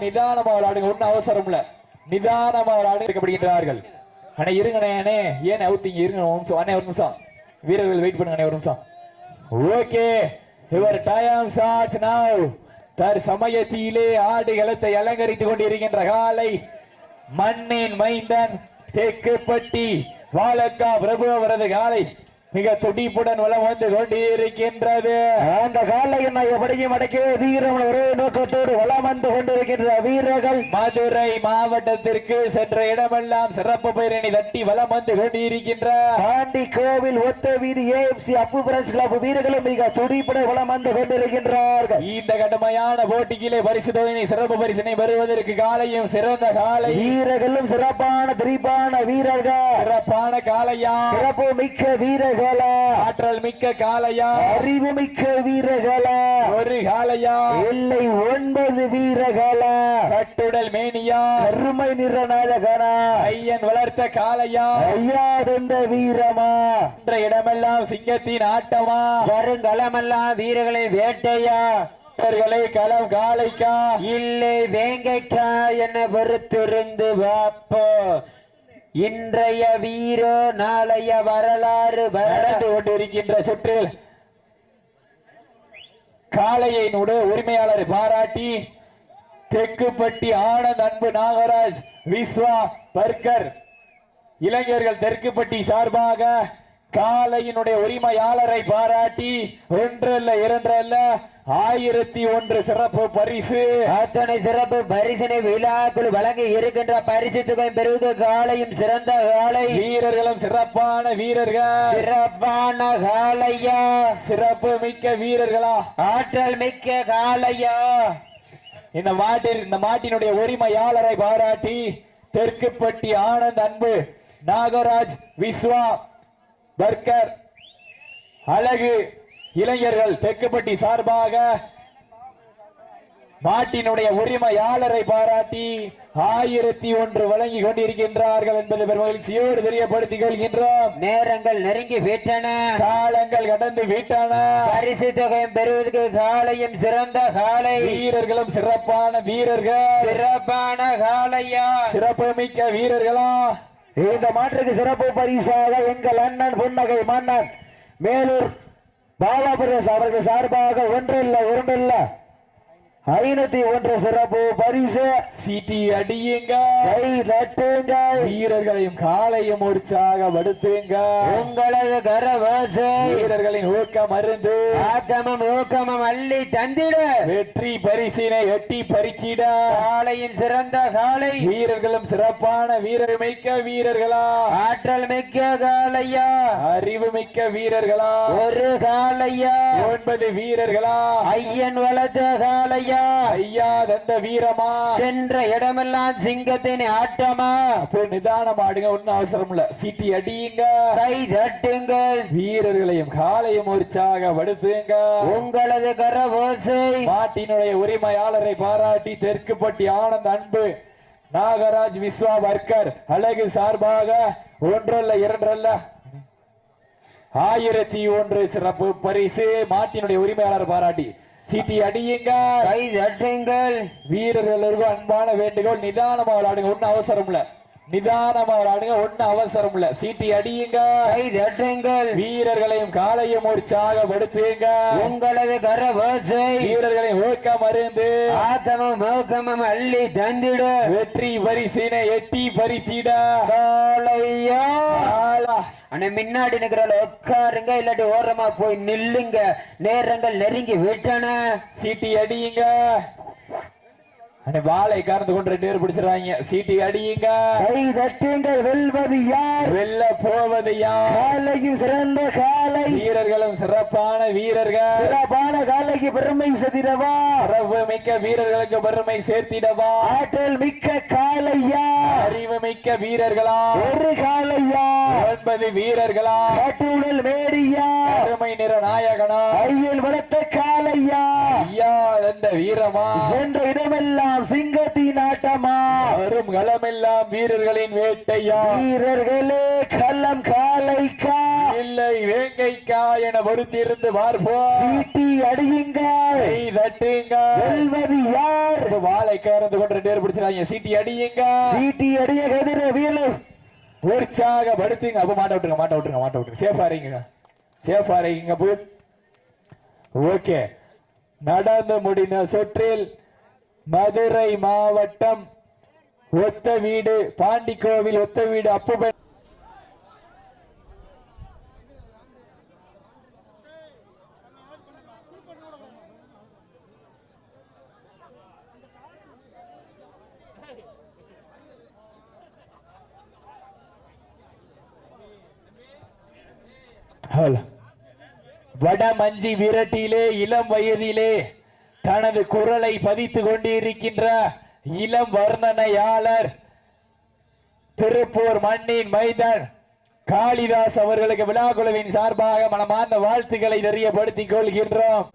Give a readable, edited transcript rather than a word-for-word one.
நிதானமா விளையாடுங்க, ஒன்னும் அவசரம் இல்ல. நிதானமா விளையாடுகிறார்கள். அண்ணே இருங்கண்ணே, அண்ணே ஏன் அவுத்தீங்க? இருங்க ஒரு நிமிஷம் அண்ணே, ஒரு நிமிஷம் வீரர்கள் வெயிட் பண்ணுங்க ஒரு நிமிஷம். ஓகே, யுவர் டைம் ஸ்டார்ட்ஸ் நவ. தற்சமயத்திலே ஆடுகளத்தை அலங்கரித்துக் கொண்டிருக்கின்ற காலை மண்ணின் மைந்தன் தெக்குப்பட்டி வாழக்கா பிரபு அவரது காலை மிக துடிப்புடன் வளம் வந்து கொண்டிருக்கின்றது. அந்த காலை எப்படியும் அடக்கே வீரம் ஒரே நோக்கத்தோடு வளம் வந்து கொண்டிருக்கின்ற வீரர்கள் மதுரை மாவட்டத்திற்கு சென்ற இடமெல்லாம் சிறப்பு பேரணி தட்டி வளம் வந்து கொண்டிருக்கின்ற பாண்டி கோவில் ஒத்த வீதி ஏஎஃப்சி அப்பு பிரஸ் கிளப் வீரர்களும் மிக துடிப்புடன் வளம் வந்து கொண்டிருக்கின்றார்கள். இந்த கடுமையான போட்டியிலே பரிசு தொகையினை சிறப்பு பரிசினை பெறுவதற்கு காலையும் சிறந்த காலை வீரர்களும் சிறப்பான திரிப்பான வீரர்கள், சிறப்பான காலையா, சிறப்பு மிக்க வீரர்கள், ஆற்றல் மிக்க காலையா, அறிவு மிக்க வீரர்களா, ஒரு காலையா, இல்லை 9 வீரர்களா, கட்டுடல் மேனியா, அருமை நிற நாயகனா, ஐயன் வளர்த்த காலையா, ஐயா தந்த வீரமா, என்ற இடமெல்லாம் சிங்கத்தின் ஆட்டமா, வருங்களமெல்லாம் வீரர்களை வேட்டையா, களம் காலைக்கா, இல்லை வேங்கைக்கா என பொறுத்திருந்து வாப்போ. இன்றைய வீரோ நாளைய வரலாறு நடந்து கொண்டிருக்கின்ற சுற்றில் காளையினுடைய உரிமையாளரை பாராட்டி தெக்குப்பட்டி ஆனந்த் அன்பு நாகராஜ் விஸ்வா பர்கர் இளைஞர்கள் தெற்குப்பட்டி சார்பாக காளையினுடைய உரிமையாளரை பாராட்டி ஒன்றல்ல இரண்டல்ல 1001 சிறப்பு பரிசு, அத்தனை சிறப்பு பரிசினை விழாக்குள் வழங்கி இருக்கின்ற பரிசு தொகை பெறுவது காலையும் சிறந்த காலை, வீரர்களும் சிறப்பான வீரர்கள், சிறப்பான காலையா, சிறப்பு மிக்க வீரர்களா, ஆற்றல் மிக்க காலையா. இந்த மாட்டினுடைய உரிமையாளரை பாராட்டி தெற்குப்பட்டி ஆனந்த் அன்பு நாகராஜ் விஸ்வா பர்கர் அழகு இளைஞர்கள் தெற்குப்பட்டி சார்பாக மாட்டினுடைய உரிமையாளரை பாராட்டி 1001 வழங்கி கொண்டிருக்கின்றார்கள் என்பது பெருமகிழ்ச்சியோடு தெரியப்படுத்திக் கொள்கின்றோம். நேரங்கள் நெருங்கி விட்டன, காலங்கள் கடந்து விட்டன. பரிசு தொகையும் பெறுவதற்கு காலையும் சிறந்த காலை, வீரர்களும் சிறப்பான வீரர்கள், சிறப்பான காலையா, சிறப்பு மிக்க வீரர்களா. இந்த மாற்றுக்கு சிறப்பு பரிசாக எங்கள் அண்ணன் புன்னகை மன்னன் மேலூர் பாபா பிரதேஷ் அவர்கள் சார்பாக ஒன்றில்ல 501 சிறப்பு பரிசு. சீட்டி அடியுங்க, கை தட்டுங்க, வீரர்களையும் காலையும் உற்சாகப்படுத்துங்க. உங்களது கரவாசை வீரர்களின் ஊக்கம் அருந்து ஆக்கமும் ஊக்கமும் அள்ளி தந்திட வெற்றி பரிசினை எட்டி பறிச்சிட காலையும் சிறந்த காலை, வீரர்களும் சிறப்பான வீரர் மிக்க வீரர்களா, ஆற்றல் மிக்க காலையா, அறிவு மிக்க வீரர்களா, ஒரு காலையா, 9 வீரர்களா, ஐயன் வளர்த்த காலையா, ஐயா தந்த வீரமா, சென்ற இடமெல்லாம் சிங்கத்தின் ஆட்டமா. அப்போ நிதானம் ஆடுங்க, ஒன்னும் அவசரம் இல்ல. சீட்டி அடியுங்க, கை தட்டுங்கள், வீரர்களையும் காலையும் உற்சாகப்படுத்துங்க. உங்களது கரவோசை மாட்டினுடைய உரிமையாளரை பாராட்டி தெற்குப்பட்டி ஆனந்த் அன்பு நாகராஜ் விஸ்வா வர்க்கர் அழகு சார்பாக ஒன்றல்ல இரண்டல்ல 1001 சிறப்பு பரிசு மாட்டினுடைய உரிமையாளர் பாராட்டி சீட்டி அடியுங்க, கை தட்டுங்கள். வீரர்களுக்கும் அன்பான வேண்டுகோள், நிதானமா விளையாடுங்க, ஒன்னும் அவசரம் இல்ல. நிதானமா விளையாடுங்க, ஒன்னும் அவசரம் இல்ல. சீட்டி அடியுங்க, கை தட்டுங்கள், வீரர்களையும் காலையும் உற்சாகப்படுத்துங்க. உங்களது கரவோசை வீரர்களின் ஊக்கம் அருந்து ஆத்தமும் ஊக்கமும் அள்ளி தந்திட வெற்றி பரிசினை எட்டி பறித்திட காலையா. அண்ணே முன்னாடி நிக்கிற உட்காருங்க, இல்லாட்டி ஓரமா போய் நில்லுங்க, நேரங்கள் நெருங்கி விட்டன. சீட்டி அடியுங்க, வாழை கார்ந்து கொண்டு 2 பேர் பிடிச்சிருவாங்க. சீட்டி அடியுங்க, கை தட்டுங்கள். வெல்வது யார்? வெல்ல போவது யார்? காலையும் சிறந்த காலை, வீரர்களும் சிறப்பான வீரர்கள், சிறப்பான காலைக்கு பெருமை சேர்த்திடவா, அறிவு மிக்க வீரர்களுக்கு பெருமை சேர்த்திடவா, ஆற்றல் மிக்க காலையா, அறிவு மிக்க வீரர்களா, ஒரு காலையா, 9 வீரர்களா, கட்டுடல் மேடியா, அருமை நிற நாயகனா, ஐயன் வளர்த்த காலையா, ஐயா என்ற வீரமா, சென்ற இடமெல்லாம் களமெல்லாம் சிங்கத்தின் ஆட்டமா வரும் களமெல்லாம் வீரர்களின் வேட்டையா வீரர்களே களம் காலைக்கா இல்லை வேங்கைக்கா என பொறுத்திருந்து பார்ப்போம் சீட்டி அடியுங்கள் கை தட்டுங்க வெல்வது யார் வாழை கறந்து கொண்டு நேர் பிடிச்சிடாங்க சீட்டி அடியுங்க சீட்டி அடிய கதிர வீரர் உற்சாகப்படுத்துங்க அப்ப மாட்ட விட்டுருங்க சேஃபா இருங்க போய் ஓகே நடந்து முடிந்த சுற்றில் மதுரை மாவட்டம் ஒத்த வீடு பாண்டிக்கோவில் ஒத்த வீடு அப்புபன் வடமஞ்சி விரட்டிலே இளம் வயதிலே தனது குரலை பதித்துக் கொண்டிருக்கின்ற இளம் வர்ணனையாளர் திருப்பூர் மண்ணின் மைதன் காளிதாஸ் அவர்களுக்கு விழா குழுவின் சார்பாக மனமார்ந்த வாழ்த்துக்களை தெரியப்படுத்திக் கொள்கின்றோம்.